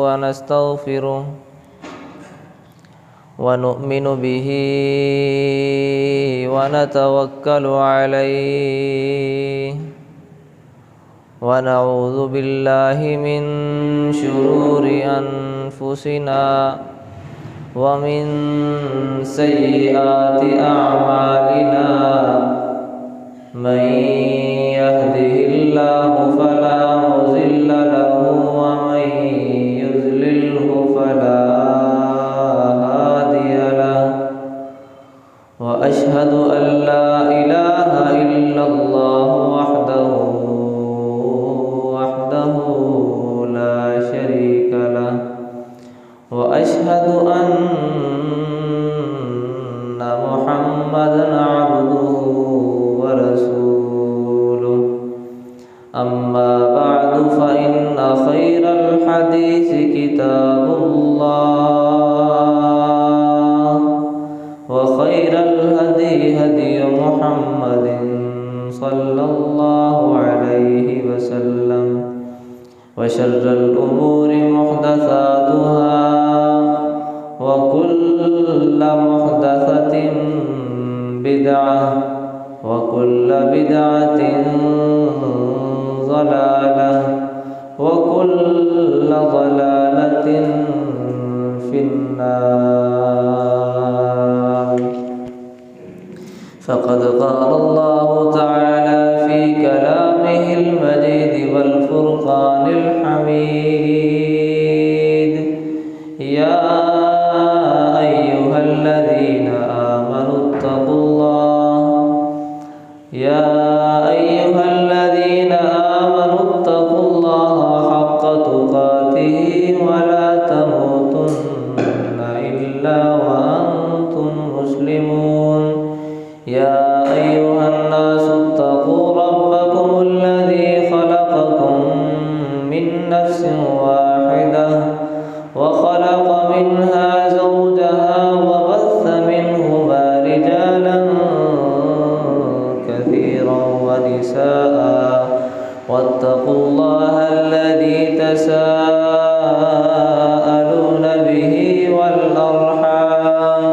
ونستغفره ونؤمن به ونتوكل عليه ونعوذ بالله من شرور أنفسنا ومن سيئات أعمالنا من يهده الله فلا مضل له ومن يضلله فلا هادي له وأشهد أن لا إله إلا الله وحده لا شريك له وأشهد أن محمدًا عبده ورسوله أما بعد فإن خير الحديث كتاب الله وخير الهدي هدي محمد صلى الله عليه وسلم وشر الأمور محدثاتها وكل محدثة بدعة وكل بدعة ضلالة وكل ضلالة في النار. فقد قال الله تعالى في كلامه المجيد والفرقان الحميد: يا أيها الذين آمنوا اتقوا الله حق تقاته ولا تموتن إلا وأنتم مسلمون. يا أيها الناس اتقوا ربكم الذي خلقكم من نفس واحدة وخلق منها زوجها وبث منهما رجالا كثيرا ونساء واتقوا الله الذي تساءلون به والأرحام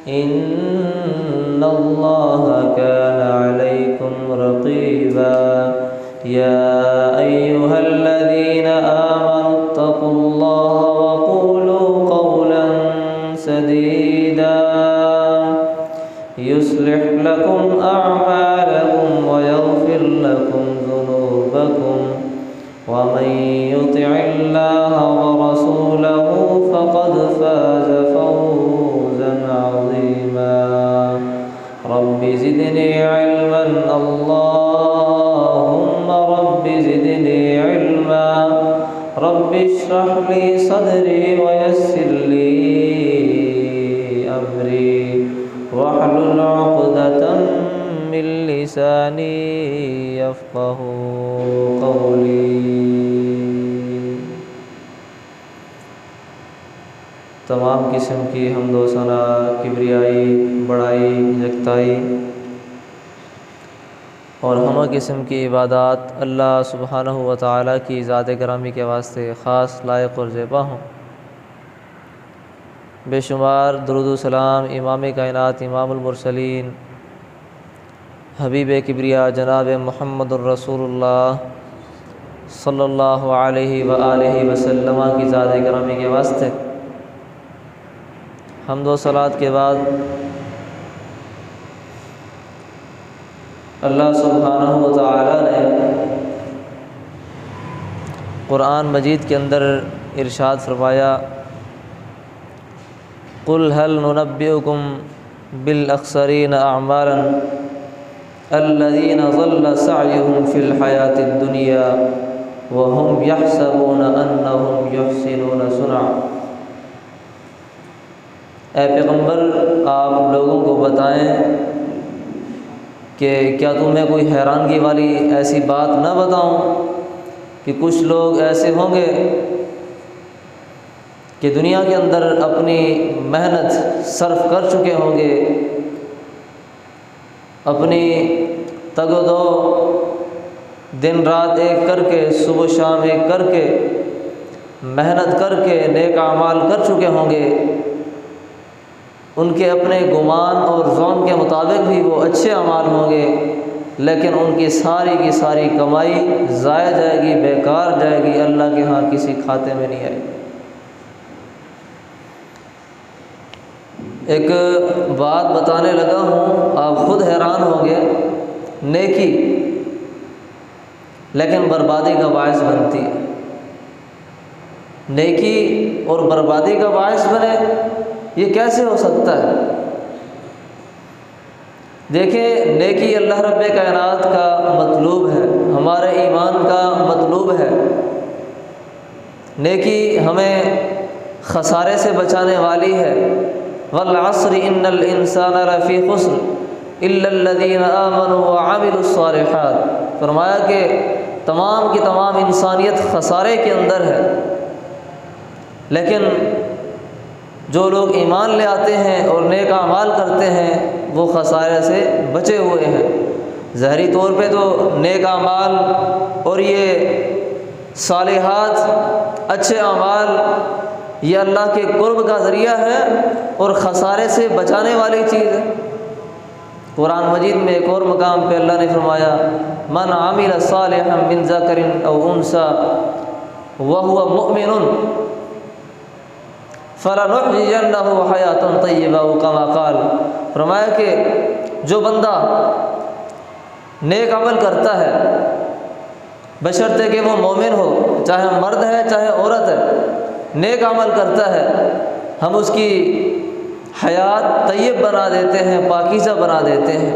إن الله كان عليكم رقيبا. يا أيها الذين آمنوا اتقوا الله وقولوا قولا سديدا يصلح لكم أعمالكم ويغفر لكم ذنوبكم ومن يطع الله ورسوله فقد فاز فوزا عظيما. رب زدني علما اللهم رب زدني علما. رب اشرح لي صدري ويسر لي أمري واحلل عقدة من لساني يفقه قولي. تمام قسم کی حمد و ثنا، کبریائی، بڑائی، یکتائی اور ہمہ قسم کی عبادات اللہ سبحانہ و تعالیٰ کی ذات گرامی کے واسطے خاص لائق اور زیبا ہوں۔ بے شمار درود و سلام امام کائنات، امام المرسلین، حبیب کبریا جناب محمد الرسول اللہ صلی اللہ علیہ وآلہ وسلم کی ذات گرامی کے واسطے حمد و صلات کے بعد اللہ سبحانہ و تعالی نے قرآن مجید کے اندر ارشاد فرمایا: قل هل ننبئكم بالاخسرین اعمالا الذین ضل سعیهم فی الحیاۃ الدنیا وهم یحسبون انهم یحسنون صنعا۔ اے پیغمبر، آپ لوگوں کو بتائیں کہ کیا تمہیں کوئی حیرانگی والی ایسی بات نہ بتاؤں کہ کچھ لوگ ایسے ہوں گے کہ دنیا کے اندر اپنی محنت صرف کر چکے ہوں گے، اپنی تگ و دو دن رات ایک کر کے، صبح شام ایک کر کے محنت کر کے نیک اعمال کر چکے ہوں گے، ان کے اپنے گمان اور ظن کے مطابق بھی وہ اچھے اعمال ہوں گے، لیکن ان کی ساری کمائی ضائع جائے گی، بیکار جائے گی، اللہ کے ہاں کسی کھاتے میں نہیں آئے گی۔ ایک بات بتانے لگا ہوں، آپ خود حیران ہوں گے، نیکی لیکن بربادی کا باعث بنتی ہے۔ نیکی اور بربادی کا باعث بنے، یہ کیسے ہو سکتا ہے؟ دیکھیں، نیکی اللہ رب کائنات کا مطلوب ہے، ہمارے ایمان کا مطلوب ہے۔ نیکی ہمیں خسارے سے بچانے والی ہے۔ والعصر ان الانسان لفی خسر الا الذین آمنوا وعملوا الصالحات، فرمایا کہ تمام کی تمام انسانیت خسارے کے اندر ہے، لیکن جو لوگ ایمان لے آتے ہیں اور نیک اعمال کرتے ہیں وہ خسارے سے بچے ہوئے ہیں۔ ظاہری طور پہ تو نیک اعمال اور یہ صالحات، اچھے اعمال، یہ اللہ کے قرب کا ذریعہ ہے اور خسارے سے بچانے والی چیز ہے۔ قرآن مجید میں ایک اور مقام پہ اللہ نے فرمایا، من عمل صالحا من ذکر او انثی وهو مؤمن فلنحیینہ حیاتا طیبہ کما قال، فرمایا کہ جو بندہ نیک عمل کرتا ہے بشرطے کہ وہ مومن ہو، چاہے مرد ہے چاہے عورت ہے، نیک عمل کرتا ہے، ہم اس کی حیات طیب بنا دیتے ہیں، پاکیزہ بنا دیتے ہیں۔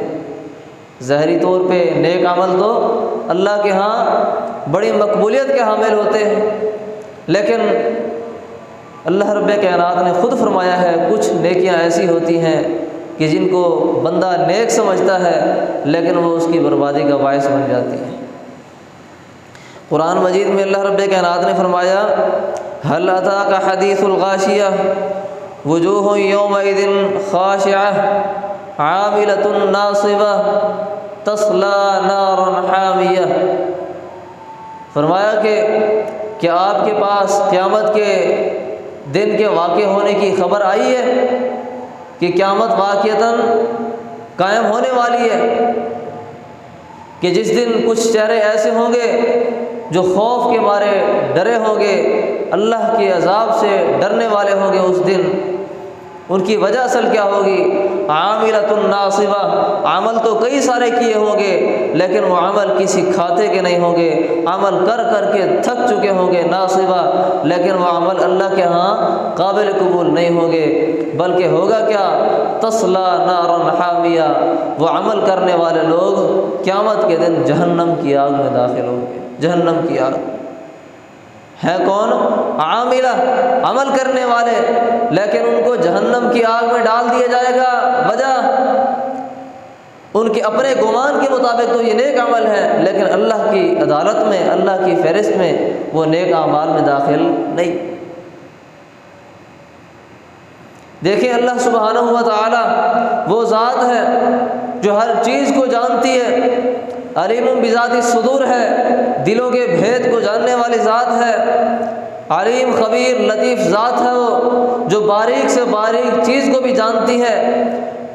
ظاہری طور پہ نیک عمل تو اللہ کے ہاں بڑی مقبولیت کے حامل ہوتے ہیں، لیکن اللہ رب کائنات نے خود فرمایا ہے کچھ نیکیاں ایسی ہوتی ہیں کہ جن کو بندہ نیک سمجھتا ہے لیکن وہ اس کی بربادی کا باعث بن جاتی ہیں۔ قرآن مجید میں اللہ رب کائنات نے فرمایا، هل اتاک حدیث الغاشیہ وجوہ یومئذ خاشعہ عاملۃ ناصبہ تصلی نارا حامیہ، فرمایا کہ کیا آپ کے پاس قیامت کے دن کے واقع ہونے کی خبر آئی ہے کہ قیامت واقعتاً قائم ہونے والی ہے، کہ جس دن کچھ چہرے ایسے ہوں گے جو خوف کے مارے ڈرے ہوں گے، اللہ کے عذاب سے ڈرنے والے ہوں گے۔ اس دن ان کی وجہ اصل کیا ہوگی؟ عاملۃ ناصبہ، عمل تو کئی سارے کیے ہوں گے لیکن وہ عمل کسی کھاتے کے نہیں ہوں گے، عمل کر کر کے تھک چکے ہوں گے، ناصبہ، لیکن وہ عمل اللہ کے ہاں قابل قبول نہیں ہوں گے، بلکہ ہوگا کیا؟ تصلی نارا حامیہ، وہ عمل کرنے والے لوگ قیامت کے دن جہنم کی آگ میں داخل ہوں گے۔ جہنم کی آگ ہے کون؟ عاملہ، عمل کرنے والے، لیکن ان کو جہنم کی آگ میں ڈال دیا جائے گا۔ وجہ ان کے اپنے گمان کے مطابق تو یہ نیک عمل ہے، لیکن اللہ کی عدالت میں، اللہ کی فہرست میں وہ نیک اعمال میں داخل نہیں۔ دیکھیں، اللہ سبحانہ و تعالی وہ ذات ہے جو ہر چیز کو جانتی ہے، علیم بذات الصدور ہے، دلوں کے بھید کو جاننے والی ذات ہے، علیم خبیر لطیف ذات ہے، وہ جو باریک سے باریک چیز کو بھی جانتی ہے۔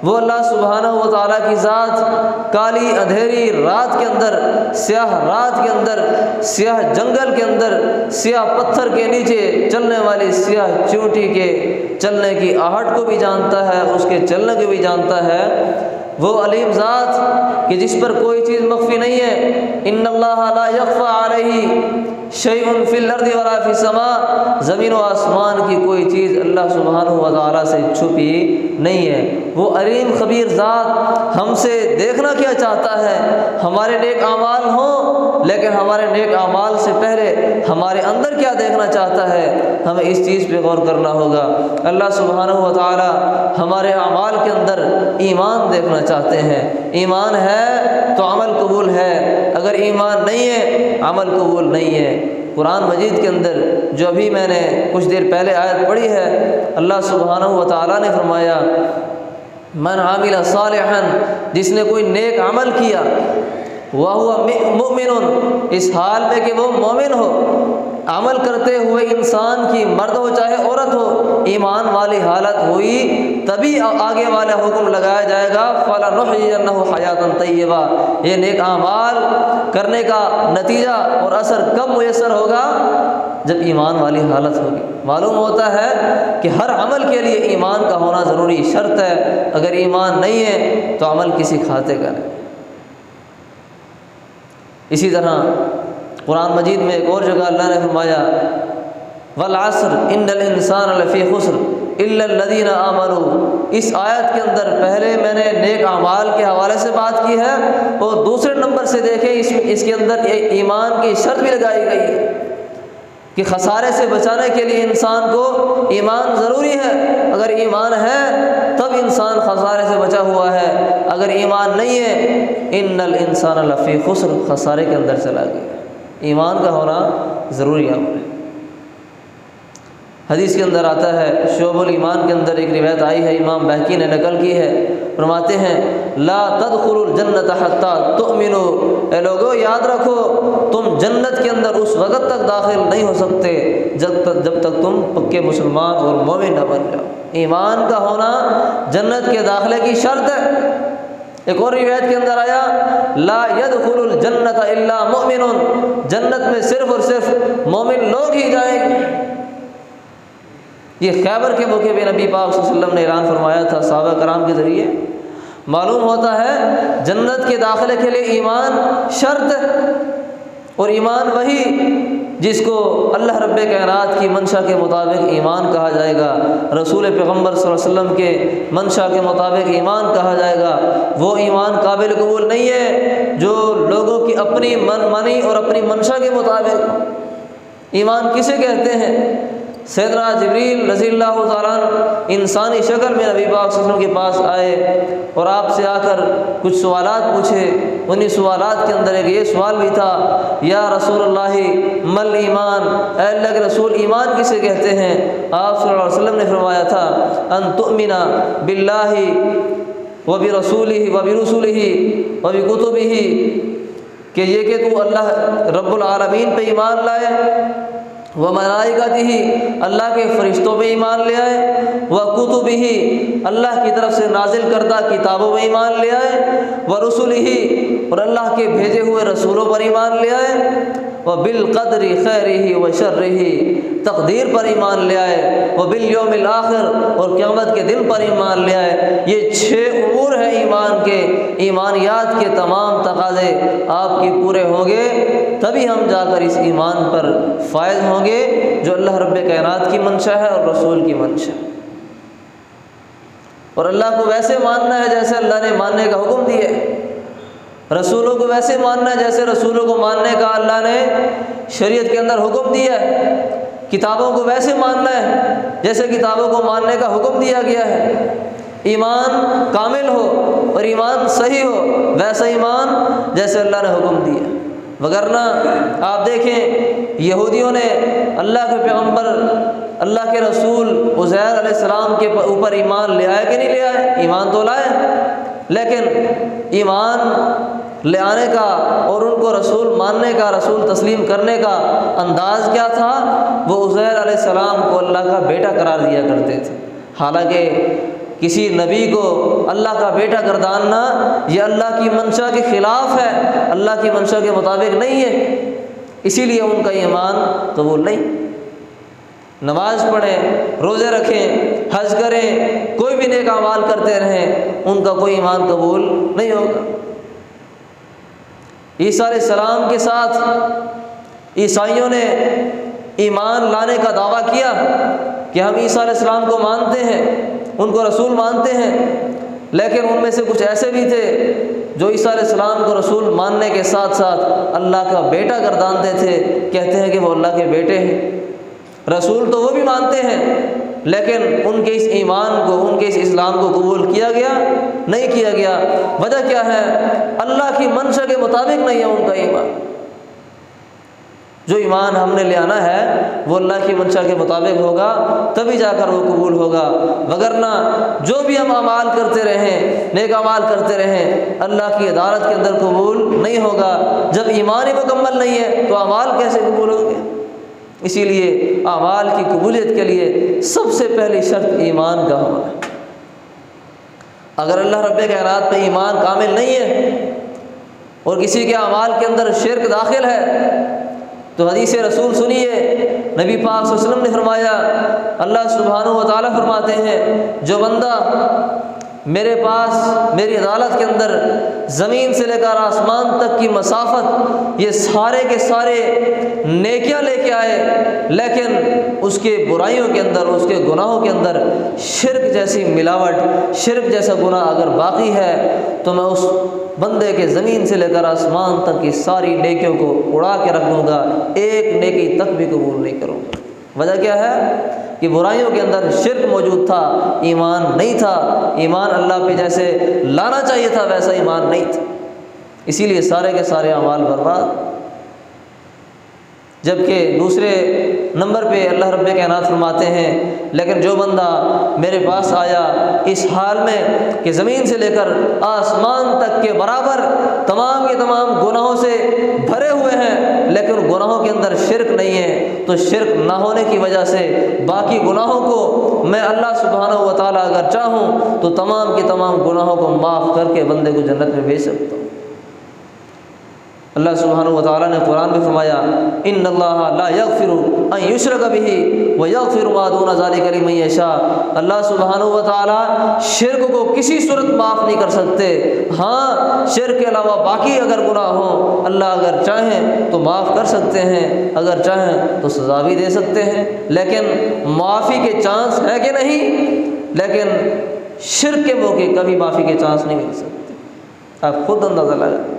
وہ اللہ سبحانہ و تعالیٰ کی ذات کالی اندھیری رات کے اندر، سیاہ رات کے اندر، سیاہ جنگل کے اندر، سیاہ پتھر کے نیچے چلنے والی سیاہ چیونٹی کے چلنے کی آہٹ کو بھی جانتا ہے، اس کے چلنے کو بھی جانتا ہے۔ وہ علیم ذات کہ جس پر کوئی چیز مخفی نہیں ہے، ان اللہ لا یخفی علیہ شیء فی الارض ولا فی السماء، زمین و آسمان کی کوئی چیز اللہ سبحانہ و تعالیٰ سے چھپی نہیں ہے۔ وہ علیم خبیر ذات ہم سے دیکھنا کیا چاہتا ہے؟ ہمارے نیک اعمال ہوں، لیکن ہمارے نیک اعمال سے پہلے ہمارے اندر کیا دیکھنا چاہتا ہے، ہمیں اس چیز پہ غور کرنا ہوگا۔ اللہ سبحانہ و تعالیٰ ہمارے اعمال کے اندر ایمان دیکھنا چاہتے ہیں۔ ایمان ہے تو عمل قبول ہے، اگر ایمان نہیں ہے عمل قبول نہیں ہے۔ قرآن مجید کے اندر جو ابھی میں نے کچھ دیر پہلے آیت پڑھی ہے، اللہ سبحانہ و تعالیٰ نے فرمایا، من عامل صالحا، جس نے کوئی نیک عمل کیا، وَهُوَ مُؤْمِنٌ، اس حال میں کہ وہ مومن ہو، عمل کرتے ہوئے انسان کی مرد ہو چاہے عورت ہو، ایمان والی حالت ہوئی تبھی آگے والا حکم لگایا جائے گا فَلَنُحْيِيَنَّهُ حَيَاةً طَيِّبَةً۔ یہ نیک اعمال کرنے کا نتیجہ اور اثر کب میسر ہوگا؟ جب ایمان والی حالت ہوگی۔ معلوم ہوتا ہے کہ ہر عمل کے لیے ایمان کا ہونا ضروری شرط ہے، اگر ایمان نہیں ہے تو عمل کسی کھاتے کا نہیں۔ اسی طرح قرآن مجید میں ایک اور جگہ اللہ نے فرمایا والعصر ان الانسان لفی خسر الا الذین آمنوا۔ اس آیت کے اندر پہلے میں نے نیک اعمال کے حوالے سے بات کی ہے، اور دوسرے نمبر سے دیکھیں اس کے اندر ایمان کی شرط بھی لگائی گئی ہے کہ خسارے سے بچانے کے لیے انسان کو ایمان ضروری ہے۔ اگر ایمان ہے تب انسان خسارے سے بچا ہوا ہے، اگر ایمان نہیں ہے ان الانسان لفی خسر، خسارے کے اندر چلا گیا۔ ایمان کا ہونا ضروری ہے۔ حدیث کے اندر آتا ہے، شعب الایمان کے اندر ایک روایت آئی ہے، امام بہقی نے نقل کی ہے، فرماتے ہیں لا تدخلوا الجنت حتی تؤمنوا، اے لوگو یاد رکھو تم جنت کے اندر اس وقت تک داخل نہیں ہو سکتے جب تک تم پکے مسلمان اور مومن نہ بن جاؤ۔ ایمان کا ہونا جنت کے داخلے کی شرط ہے۔ ایک اور روایت کے اندر آیا لا يدخل الجنت الا مؤمن، جنت میں صرف اور صرف مومن لوگ ہی جائیں گے۔ یہ خیبر کے موقع پہ نبی پاک صلی اللہ علیہ وسلم نے اعلان فرمایا تھا صحابہ کرام کے ذریعے۔ معلوم ہوتا ہے جنت کے داخلے کے لیے ایمان شرط ہے، اور ایمان وہی جس کو اللہ رب کائنات کی منشا کے مطابق ایمان کہا جائے گا، رسول پیغمبر صلی اللہ علیہ وسلم کے منشا کے مطابق ایمان کہا جائے گا۔ وہ ایمان قابل قبول نہیں ہے جو لوگوں کی اپنی من مانی اور اپنی منشا کے مطابق۔ ایمان کسے کہتے ہیں؟ سیدنا جبریل رضی اللہ تعالیٰ عنہ انسانی شکل میں نبی پاک صلی اللہ علیہ وسلم کے پاس آئے اور آپ سے آ کر کچھ سوالات پوچھے۔ انہی سوالات کے اندر ایک یہ سوال بھی تھا یا رسول اللہ مل ایمان، اے اللہ کے رسول ایمان کسے کہتے ہیں؟ آپ صلی اللہ علیہ وسلم نے فرمایا تھا ان تؤمن باللہ وبرسولہ وبکتبہ، کہ یہ کہ تو اللہ رب العالمین پہ ایمان لائے، وملائکتہ، اللہ کے فرشتوں پہ ایمان لے آئے، وکتبہ، اللہ کی طرف سے نازل کردہ کتابوں پہ ایمان لے آئے، ورسلہ، اور اللہ کے بھیجے ہوئے رسولوں پر ایمان لے آئے، وبالقدر خیرہ وشرہ، تقدیر پر ایمان لے آئے، وبالیوم الآخر، اور قیامت کے دن پر ایمان لے آئے۔ یہ 6 امور ہیں ایمان کے۔ ایمانیات کے تمام تقاضے آپ کے پورے ہوں گے تبھی ہم جا کر اس ایمان پر فائز ہوں گے جو اللہ رب کائنات کی منشا ہے اور رسول کی منشا ہے۔ اور اللہ کو ویسے ماننا ہے جیسے اللہ نے ماننے کا حکم دیا ہے، رسولوں کو ویسے ماننا ہے جیسے رسولوں کو ماننے کا اللہ نے شریعت کے اندر حکم دیا ہے، کتابوں کو ویسے ماننا ہے جیسے کتابوں کو ماننے کا حکم دیا گیا ہے۔ ایمان کامل ہو اور ایمان صحیح ہو، ویسا ایمان جیسے اللہ نے حکم دیا۔ وگرنہ آپ دیکھیں یہودیوں نے اللہ کے پیغمبر اللہ کے رسول عزیر علیہ السلام کے اوپر ایمان لے آئے کہ نہیں لے آئے؟ ایمان تو لائے، لیکن ایمان لے آنے کا اور ان کو رسول ماننے کا، رسول تسلیم کرنے کا انداز کیا تھا؟ وہ عزیر علیہ السلام کو اللہ کا بیٹا قرار دیا کرتے تھے، حالانکہ کسی نبی کو اللہ کا بیٹا گرداننا یہ اللہ کی منشا کے خلاف ہے، اللہ کی منشا کے مطابق نہیں ہے، اسی لیے ان کا ایمان قبول نہیں۔ نماز پڑھیں، روزے رکھیں، حج کریں، کوئی بھی نیک اعمال کرتے رہیں، ان کا کوئی ایمان قبول نہیں ہوگا۔ عیسیٰ علیہ السلام کے ساتھ عیسائیوں نے ایمان لانے کا دعویٰ کیا کہ ہم عیسیٰ علیہ السلام کو مانتے ہیں، ان کو رسول مانتے ہیں، لیکن ان میں سے کچھ ایسے بھی تھے جو عیسیٰ علیہ السلام کو رسول ماننے کے ساتھ ساتھ اللہ کا بیٹا گردانتے تھے، کہتے ہیں کہ وہ اللہ کے بیٹے ہیں۔ رسول تو وہ بھی مانتے ہیں، لیکن ان کے اس ایمان کو، ان کے اس اسلام کو قبول کیا گیا نہیں کیا گیا۔ وجہ کیا ہے؟ اللہ کی منشا کے مطابق نہیں ہے ان کا ایمان۔ جو ایمان ہم نے لے آنا ہے وہ اللہ کی منشا کے مطابق ہوگا، تبھی جا کر وہ قبول ہوگا، وگرنہ جو بھی ہم اعمال کرتے رہیں، نیک اعمال کرتے رہیں، اللہ کی عدالت کے اندر قبول نہیں ہوگا۔ جب ایمان ہی مکمل نہیں ہے تو اعمال کیسے قبول ہوں گے؟ اسی لیے اعمال کی قبولیت کے لیے سب سے پہلی شرط ایمان کا ہونا ہے۔ اگر اللہ رب کائنات پہ ایمان کامل نہیں ہے اور کسی کے اعمال کے اندر شرک داخل ہے تو حدیث رسول سنیے، نبی پاک صلی اللہ علیہ وسلم نے فرمایا، اللہ سبحانہ و تعالیٰ فرماتے ہیں، جو بندہ میرے پاس میری عدالت کے اندر زمین سے لے کر آسمان تک کی مسافت یہ سارے کے سارے نیکیاں لے کے آئے، لیکن اس کے برائیوں کے اندر، اس کے گناہوں کے اندر شرک جیسی ملاوٹ، شرک جیسا گناہ اگر باقی ہے تو میں اس بندے کے زمین سے لے کر آسمان تک کی ساری نیکیوں کو اڑا کے رکھ دوں گا، ایک نیکی تک بھی قبول نہیں کروں گا۔ وجہ کیا ہے کہ برائیوں کے اندر شرک موجود تھا، ایمان نہیں تھا، ایمان اللہ پہ جیسے لانا چاہیے تھا ویسا ایمان نہیں تھا، اسی لیے سارے کے سارے اعمال برباد۔ جبکہ دوسرے نمبر پہ اللہ رب کائنات فرماتے ہیں، لیکن جو بندہ میرے پاس آیا اس حال میں کہ زمین سے لے کر آسمان تک کے برابر تمام کے تمام گناہوں سے بھرے ہوئے ہیں، لیکن گناہوں کے اندر شرک نہیں ہے، تو شرک نہ ہونے کی وجہ سے باقی گناہوں کو میں اللہ سبحانہ و تعالیٰ اگر چاہوں تو تمام کے تمام گناہوں کو معاف کر کے بندے کو جنت میں بھیج سکتا ہوں۔ اللہ سبحانہ و تعالیٰ نے قرآن میں فرمایا، ان اللہ لا یغفر ان یشرک بہ ویغفر ما دون ذلک لمن یشاء۔ اللہ سبحانہ و تعالیٰ شرک کو کسی صورت معاف نہیں کر سکتے، ہاں شرک کے علاوہ باقی اگر گناہ ہوں اللہ اگر چاہیں تو معاف کر سکتے ہیں، اگر چاہیں تو سزا بھی دے سکتے ہیں، لیکن معافی کے چانس ہے کہ نہیں؟ لیکن شرک کے موقع کبھی معافی کے چانس نہیں مل سکتے، آپ خود اندازہ لگائیں۔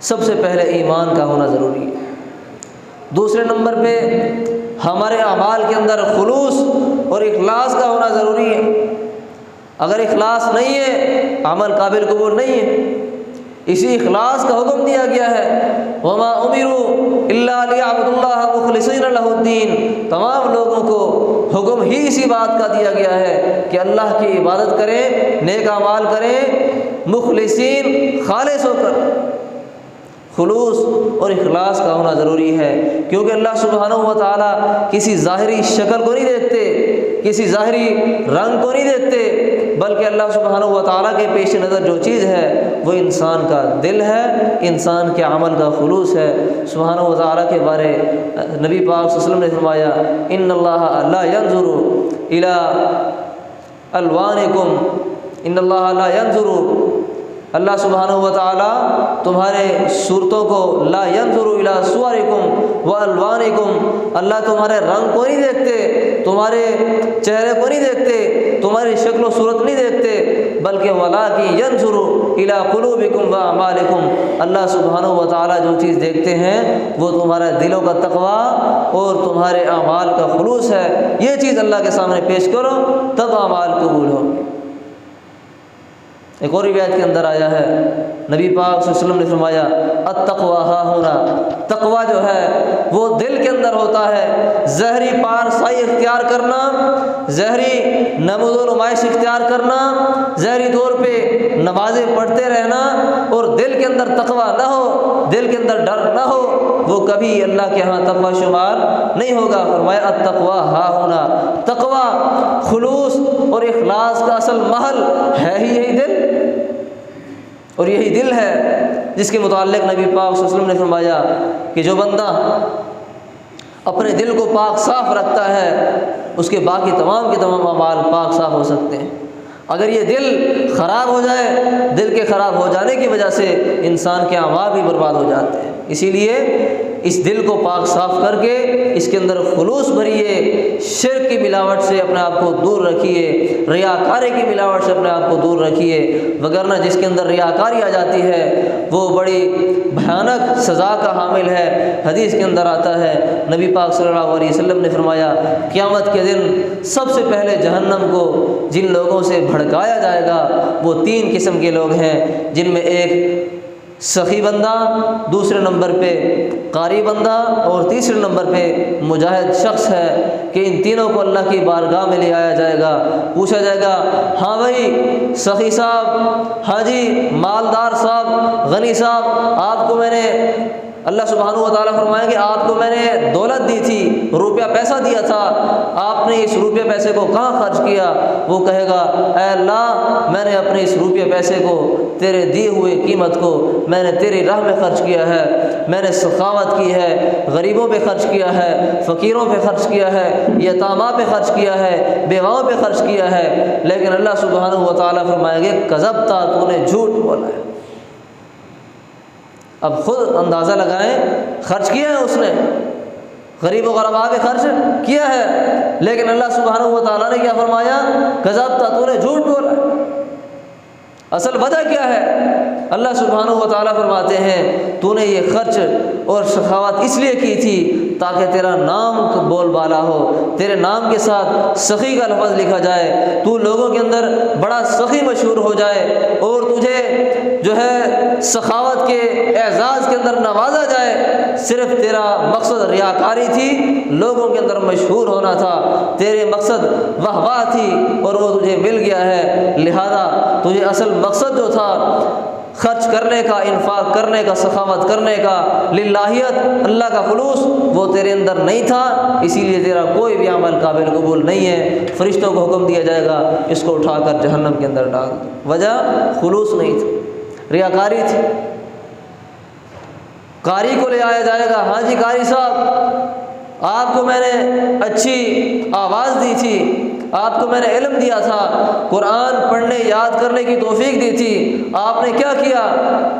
سب سے پہلے ایمان کا ہونا ضروری ہے۔ دوسرے نمبر پہ ہمارے اعمال کے اندر خلوص اور اخلاص کا ہونا ضروری ہے۔ اگر اخلاص نہیں ہے عمل قابل قبول نہیں ہے، اسی اخلاص کا حکم دیا گیا ہے، وما امروا الا ليعبدوا الله مخلصين له الدين۔ تمام لوگوں کو حکم ہی اسی بات کا دیا گیا ہے کہ اللہ کی عبادت کریں، نیک اعمال کریں، مخلصین خالص ہو کر۔ خلوص اور اخلاص کا ہونا ضروری ہے، کیونکہ اللہ سبحانہ و تعالیٰ کسی ظاہری شکل کو نہیں دیکھتے، کسی ظاہری رنگ کو نہیں دیکھتے، بلکہ اللہ سبحانہ و تعالیٰ کے پیش نظر جو چیز ہے وہ انسان کا دل ہے، انسان کے عمل کا خلوص ہے۔ سبحانہ و تعالیٰ کے بارے نبی پاک صلی اللہ علیہ وسلم نے فرمایا، ان اللہ لا ينظر الى الوانکم، ان اللہ لا ينظر، اللہ سبحانہ و تعالیٰ تمہارے صورتوں کو، لا ينظر الى صورکم والوانکم، اللہ تمہارے رنگ کو نہیں دیکھتے، تمہارے چہرے کو نہیں دیکھتے، تمہاری شکل و صورت نہیں دیکھتے، بلکہ ولکن ينظر الى قلوبکم واعمالکم، اللہ سبحانہ و تعالیٰ جو چیز دیکھتے ہیں وہ تمہارے دلوں کا تقوی اور تمہارے اعمال کا خلوص ہے۔ یہ چیز اللہ کے سامنے پیش کرو تب اعمال قبول ہوں گے۔ ایک اور روایت کے اندر آیا ہے، نبی پاک صلی اللہ علیہ وسلم نے فرمایا، التقوی ہا ہونا، تقوی جو ہے وہ دل کے اندر ہوتا ہے۔ ظاہری پارسائی اختیار کرنا، ظاہری نمود و نمائش اختیار کرنا، ظاہری طور پہ نمازیں پڑھتے رہنا اور دل کے اندر تقوی نہ ہو، دل کے اندر ڈر نہ ہو، وہ کبھی اللہ کے ہاں تقوی شمار نہیں ہوگا۔ فرمایا التقوی ہا ہونا، تقوی خلوص اور اخلاص کا اصل محل ہے ہی یہی دل، اور یہی دل ہے جس کے متعلق نبی پاک صلی اللہ علیہ وسلم نے فرمایا کہ جو بندہ اپنے دل کو پاک صاف رکھتا ہے اس کے باقی تمام کے تمام اعمال پاک صاف ہو سکتے ہیں۔ اگر یہ دل خراب ہو جائے، دل کے خراب ہو جانے کی وجہ سے انسان کے اعمال بھی برباد ہو جاتے ہیں۔ اسی لیے اس دل کو پاک صاف کر کے اس کے اندر خلوص بھریے، شرک کی ملاوٹ سے اپنے آپ کو دور رکھیے، ریاکاری کی ملاوٹ سے اپنے آپ کو دور رکھیے، وگرنہ جس کے اندر ریاکاری آ جاتی ہے وہ بڑی بھیانک سزا کا حامل ہے۔ حدیث کے اندر آتا ہے، نبی پاک صلی اللہ علیہ وسلم نے فرمایا، قیامت کے دن سب سے پہلے جہنم کو جن لوگوں سے بھڑکایا جائے گا وہ 3 قسم کے لوگ ہیں، جن میں ایک سخی بندہ، دوسرے نمبر پہ قاری بندہ، اور تیسرے نمبر پہ مجاہد شخص ہے کہ ان تینوں کو اللہ کی بارگاہ میں لے آیا جائے گا، پوچھا جائے گا ہاں بھائی سخی صاحب، ہاں جی مالدار صاحب، غنی صاحب، آپ کو میں نے اللہ سبحانہ و تعالیٰ فرمائیں کہ آپ کو میں نے دولت دی تھی، روپیہ پیسہ دیا تھا، آپ نے اس روپیہ پیسے کو کہاں خرچ کیا؟ وہ کہے گا اے اللہ میں نے اپنے اس روپیہ پیسے کو، تیرے دیے ہوئے قیمت کو میں نے تیری راہ میں خرچ کیا ہے، میں نے سخاوت کی ہے، غریبوں پہ خرچ کیا ہے، فقیروں پہ خرچ کیا ہے، یتامہ پہ خرچ کیا ہے، بیواؤں پہ خرچ کیا ہے۔ لیکن اللہ سبحانہ و تعالیٰ فرمائیں گے کذبتا، تو نے جھوٹ بولا ہے۔ اب خود اندازہ لگائیں، خرچ کیا ہے اس نے، غریب و غرباء پہ خرچ کیا ہے، لیکن اللہ سبحانہ و تعالیٰ نے کیا فرمایا؟ کذبتا، تو نے جھوٹ بولا ہے۔ اصل وجہ کیا ہے؟ اللہ سبحانہ و تعالیٰ فرماتے ہیں تو نے یہ خرچ اور سخاوت اس لیے کی تھی تاکہ تیرا نام بول بالا ہو، تیرے نام کے ساتھ سخی کا لفظ لکھا جائے، تو لوگوں کے اندر بڑا سخی مشہور ہو جائے، اور تجھے جو ہے سخاوت کے اعزاز کے اندر نوازا جائے۔ صرف تیرا مقصد ریاکاری تھی، لوگوں کے اندر مشہور ہونا تھا، تیرے مقصد واہ واہ تھی اور وہ تجھے مل گیا ہے، لہذا تجھے اصل مقصد جو تھا خرچ کرنے کا، انفاق کرنے کا، سخاوت کرنے کا، للہیت، اللہ کا خلوص، وہ تیرے اندر نہیں تھا، اسی لیے تیرا کوئی بھی عمل قابل قبول نہیں ہے۔ فرشتوں کو حکم دیا جائے گا اس کو اٹھا کر جہنم کے اندر ڈال دو۔ وجہ خلوص نہیں تھی، ریاکاری تھی۔ قاری کو لے آیا جائے گا، ہاں جی قاری صاحب آپ کو میں نے اچھی آواز دی تھی، آپ کو میں نے علم دیا تھا، قرآن پڑھنے یاد کرنے کی توفیق دی تھی، آپ نے کیا کیا؟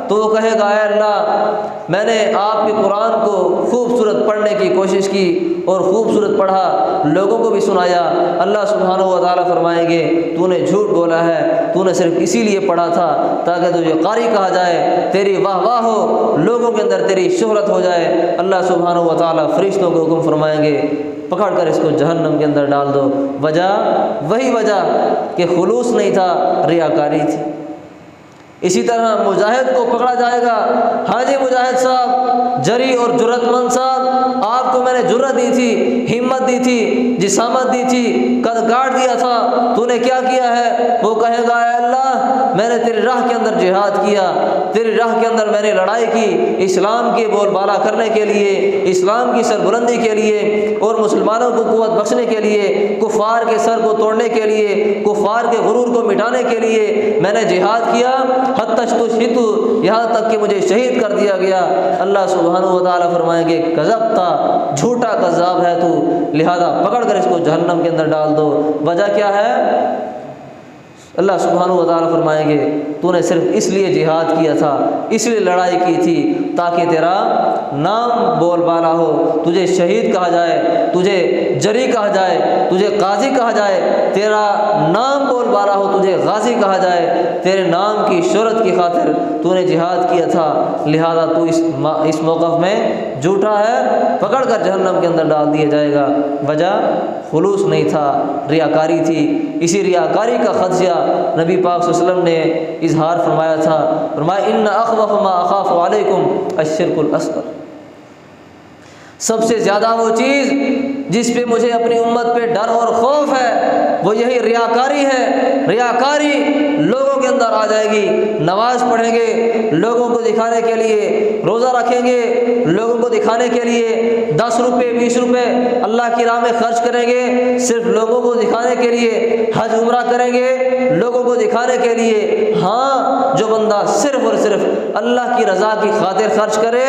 تو وہ کہے گا اے اللہ میں نے آپ کے قرآن کو خوبصورت پڑھنے کی کوشش کی اور خوبصورت پڑھا، لوگوں کو بھی سنایا۔ اللہ سبحانہ و تعالیٰ فرمائیں گے تو نے جھوٹ بولا ہے، تو نے صرف اسی لیے پڑھا تھا تاکہ تجھے قاری کہا جائے، تیری واہ واہ ہو، لوگوں کے اندر تیری شہرت ہو جائے۔ اللہ سبحانہ و تعالیٰ فرشتوں کو حکم فرمائیں گے پکڑ کر اس کو جہنم کے اندر ڈال دو۔ وجہ وہی وجہ کہ خلوص نہیں تھا، ریاکاری تھی۔ اسی طرح مجاہد کو پکڑا جائے گا، ہاں جی مجاہد صاحب، جری اور جرت مند صاحب، آپ کو میں نے جرت دی تھی، ہمت دی تھی، جسامت دی تھی، قد کاٹ دیا تھا، تو نے کیا کیا ہے؟ وہ کہے گا اے اللہ میں نے تیری راہ کے اندر جہاد کیا، تیری راہ کے اندر میں نے لڑائی کی، اسلام کے بول بالا کرنے کے لیے، اسلام کی سربلندی کے لیے اور مسلمانوں کو قوت بخشنے کے لیے، کفار کے سر کو توڑنے کے لیے، کفار کے غرور کو مٹانے کے لیے میں نے جہاد کیا، حتی استشہدت، یہاں تک کہ مجھے شہید کر دیا گیا۔ اللہ سبحانہ و تعالیٰ فرمائیں گے کذبتا، جھوٹا کذاب ہے تو، لہذا پکڑ کر اس کو جہنم کے اندر ڈال دو۔ وجہ کیا ہے؟ اللہ سبحانہ و تعالیٰ فرمائیں گے تو نے صرف اس لیے جہاد کیا تھا، اس لیے لڑائی کی تھی تاکہ تیرا نام بول بالا ہو، تجھے شہید کہا جائے، تجھے جری کہا جائے، تجھے قاضی کہا جائے، تیرا نام بول بالا ہو، تجھے غازی کہا جائے، تیرے نام کی شہرت کی خاطر تو نے جہاد کیا تھا، لہذا تو اس موقف میں جھوٹا ہے، پکڑ کر جہنم کے اندر ڈال دیا جائے گا۔ وجہ خلوص نہیں تھا، ریاکاری تھی۔ اسی ریاکاری کا خدشہ نبی پاک صلی اللہ علیہ وسلم نے اظہار فرمایا تھا، فرمایا ان اخوف ما اخاف علیکم الشرک الاصغر، سب سے زیادہ وہ چیز جس پہ مجھے اپنی امت پہ ڈر اور خوف ہے وہ یہی ریاکاری ہے۔ ریاکاری لوگوں کے اندر آ جائے گی، نماز پڑھیں گے لوگوں کو دکھانے کے لیے، روزہ رکھیں گے لوگوں کو دکھانے کے لیے، 10 روپے 20 روپے اللہ کی راہ میں خرچ کریں گے صرف لوگوں کو دکھانے کے لیے، حج عمرہ کریں گے لوگوں کو دکھانے کے لیے۔ ہاں جو بندہ صرف اور صرف اللہ کی رضا کی خاطر خرچ کرے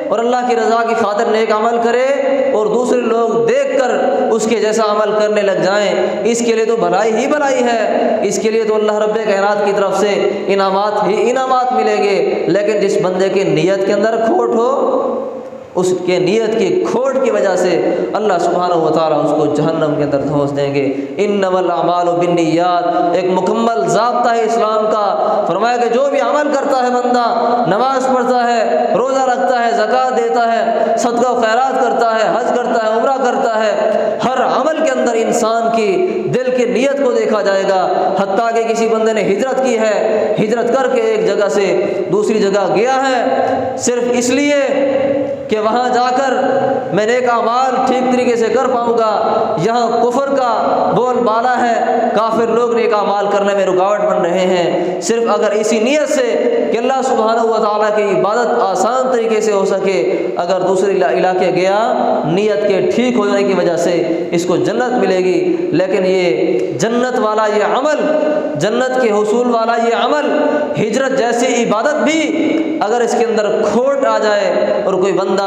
اور اللہ کی رضا کی خاطر نیک عمل کرے اور دوسرے لوگ دیکھ کر اس کے جیسا عمل کرنے لگ جائیں، اس کے لیے تو بھلائی ہی بھلائی ہے، اس کے لیے تو اللہ رب کائنات کی طرف سے انعامات ہی انعامات ملیں گے۔ لیکن جس بندے کی نیت کے اندر کھوٹ ہو، اس کے نیت کی کھوٹ کی وجہ سے اللہ سبحانہ و تعالیٰ اس کو جہنم کے اندر دھونس دیں گے۔ انما الاعمال بالنیات ایک مکمل ضابطہ ہے اسلام کا، فرمایا کہ جو بھی عمل کرتا ہے بندہ، نماز پڑھتا ہے، روزہ رکھتا ہے، زکوٰۃ دیتا ہے، صدقہ و خیرات کرتا ہے، حج کرتا ہے، عمرہ کرتا ہے، ہر عمل کے اندر انسان کی دل کی نیت کو دیکھا جائے گا۔ حتیٰ کہ کسی بندے نے ہجرت کی ہے، ہجرت کر کے ایک جگہ سے دوسری جگہ گیا ہے صرف اس لیے کہ وہاں جا کر میں نیک اعمال ٹھیک طریقے سے کر پاؤں گا، یہاں کفر کا بول بالا ہے، کافر لوگ نیک اعمال کرنے میں رکاوٹ بن رہے ہیں، صرف اگر اسی نیت سے کہ اللہ سبحانہ و تعالیٰ کی عبادت آسان طریقے سے ہو سکے اگر دوسرے علاقے گیا، نیت کے ٹھیک ہو جانے کی وجہ سے اس کو جنت ملے گی۔ لیکن یہ جنت والا یہ عمل، جنت کے حصول والا یہ عمل، ہجرت جیسی عبادت بھی اگر اس کے اندر کھوٹ آ جائے اور کوئی بندہ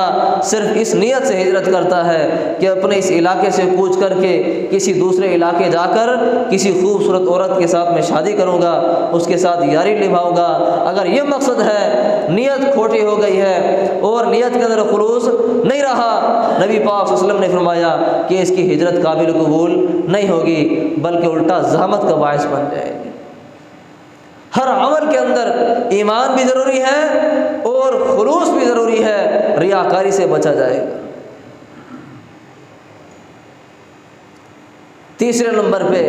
صرف اس نیت سے ہجرت کرتا ہے کہ اپنے اس علاقے سے کوچ کر کے کسی دوسرے علاقے جا کر کسی خوبصورت عورت کے ساتھ میں شادی کروں گا، اس کے ساتھ یاری نبھاؤں گا، اگر یہ مقصد ہے، نیت کھوٹی ہو گئی ہے اور نیت کے اندر خلوص نہیں رہا، نبی پاک صلی اللہ علیہ وسلم نے فرمایا کہ اس کی ہجرت قابل قبول نہیں ہوگی بلکہ الٹا زحمت کا باعث بن جائے گی۔ ہر عمل کے اندر ایمان بھی ضروری ہے اور خلوص بھی ضروری ہے، ریاکاری سے بچا جائے گا۔ تیسرے نمبر پہ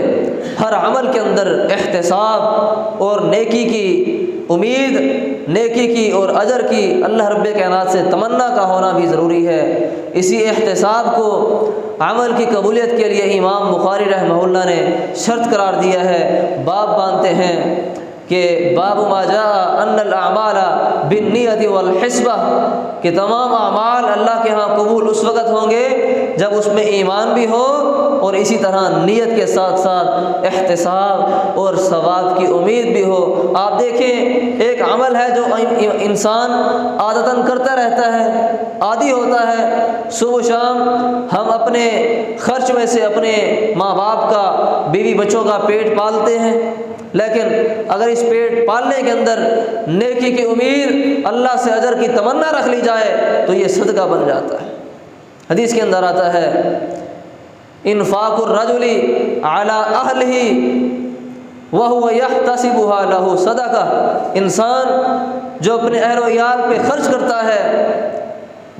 ہر عمل کے اندر احتساب اور نیکی کی امید، نیکی کی اور اجر کی اللہ رب کائنات سے تمنا کا ہونا بھی ضروری ہے۔ اسی احتساب کو عمل کی قبولیت کے لیے امام بخاری رحمہ اللہ نے شرط قرار دیا ہے، باب باندھتے ہیں کہ باب ما جاء ان الاعمال بالنیت والحسبہ، کہ تمام اعمال اللہ کے ہاں قبول اس وقت ہوں گے جب اس میں ایمان بھی ہو اور اسی طرح نیت کے ساتھ ساتھ احتساب اور ثواب کی امید بھی ہو۔ آپ دیکھیں ایک عمل ہے جو انسان عادتاً کرتا رہتا ہے، عادی ہوتا ہے، صبح شام ہم اپنے خرچ میں سے اپنے ماں باپ کا، بیوی بچوں کا پیٹ پالتے ہیں، لیکن اگر اس پیٹ پالنے کے اندر نیکی کی امید، اللہ سے اجر کی تمنا رکھ لی جائے تو یہ صدقہ بن جاتا ہے۔ حدیث کے اندر آتا ہے انفاق الرجل علی اہلہ وہو یحتسبھا لہ صدقہ، انسان جو اپنے اہل و عیال پہ خرچ کرتا ہے،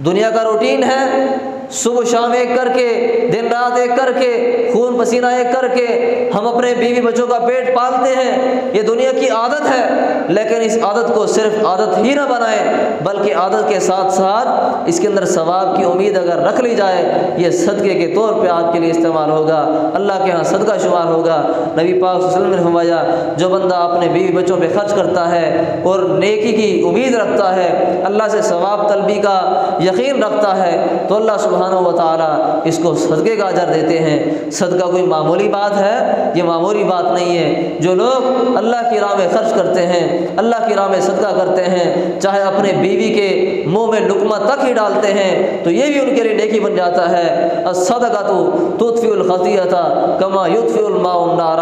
دنیا کا روٹین ہے، صبح شام ایک کر کے، دن رات ایک کر کے، خون پسینہ ایک کر کے ہم اپنے بیوی بچوں کا پیٹ پالتے ہیں، یہ دنیا کی عادت ہے، لیکن اس عادت کو صرف عادت ہی نہ بنائیں بلکہ عادت کے ساتھ ساتھ اس کے اندر ثواب کی امید اگر رکھ لی جائے، یہ صدقے کے طور پہ آپ کے لیے استعمال ہوگا، اللہ کے ہاں صدقہ شمار ہوگا۔ نبی پاک صلی اللہ علیہ وسلم نے فرمایا جو بندہ اپنے بیوی بچوں پہ خرچ کرتا ہے اور نیکی کی امید رکھتا ہے، اللہ سے ثواب طلبی کا یقین رکھتا ہے، تو اللہ سبحانہ و تعالیٰ اس کو صدقے کا اجر دیتے ہیں۔ صدقہ کوئی معمولی بات ہے، یہ معمولی بات نہیں ہے۔ جو لوگ اللہ کی راہ میں خرچ کرتے ہیں، اللہ کی راہ میں صدقہ کرتے ہیں، چاہے اپنے بیوی کے منہ میں لقمہ تک ہی ڈالتے ہیں تو یہ بھی ان کے لیے نیکی بن جاتا ہے۔ الصدقۃ تطفئ الخطیئۃ کما یطفئ الماء النار،